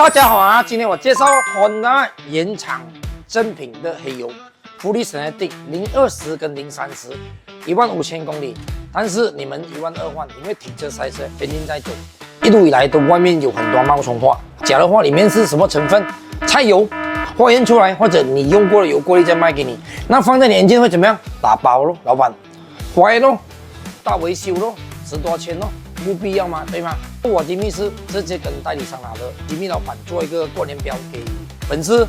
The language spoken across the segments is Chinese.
大家好啊！今天我介绍 Honda 原厂正品的黑油，福利省内定020跟030，15000公里。但是你们12000换，因为停车赛车天天在走，一路以来都外面有很多冒充货。假的话里面是什么成分？菜油化验出来，或者你用过的油过滤再卖给你，那放在你眼镜会怎么样？打包咯，老板，坏咯，大维修咯，值多少钱咯？不必要吗？对吗？我的密是直接跟代理商拿的，吉密老板做一个过年表给粉丝，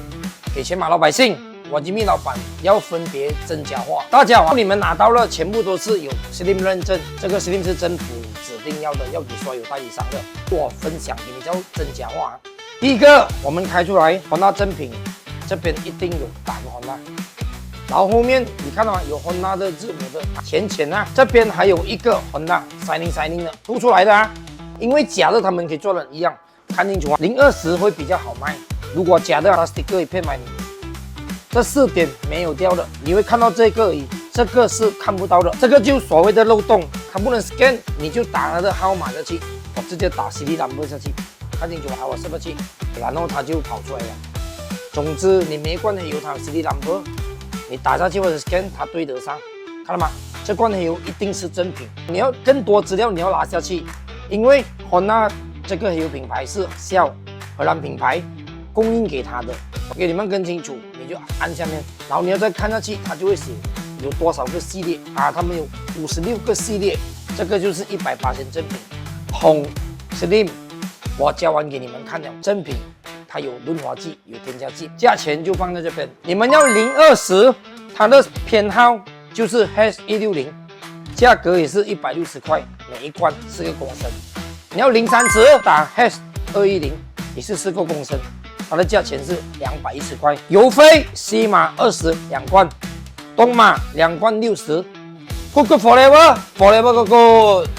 给全马老百姓。我吉密老板要分别真假货。大家好，你们拿到了，全部都是有 SLIM 认证，这个 SLIM 是政府指定要的，要给所有代理商的。我分享给你叫真假货啊。第一个，我们开出来Honda正品，这边一定有打个Honda。然后后面你看到吗？有 Honda 的字母的浅啊，这边还有一个 Honda signing 的凸出来的啊。因为假的他们可以做的一样，看清楚啊，020会比较好卖。如果假的，它 sticker 一片买你，这4点没有掉的，你会看到这个而已，这个是看不到的，这个就所谓的漏洞，它不能 scan， 你就打它的号码下去，我直接打 CD number 下去，看清楚还有什么去，然后它就跑出来了。总之你没罐黑油，它有 CD number。你打下去或者 scan， 它对得上，看到吗？这罐黑油一定是正品。你要更多资料，你要拿下去，因为 Honda 这个黑油品牌是荷兰品牌供应给他的。我给你们更清楚，你就按下面，然后你要再看下去，它就会写有多少个系列啊，他们有56个系列，这个就是100%正品。红 SLIM 我交完给你们看了，正品。它有润滑剂，有添加剂，价钱就放在这边。你们要020，它的编号就是 H160， 价格也是160块，每一罐4个公升。你要030，打 H210， 也是4个公升，它的价钱是210块。油费西马20，2罐，东马2罐60。Good forever， good。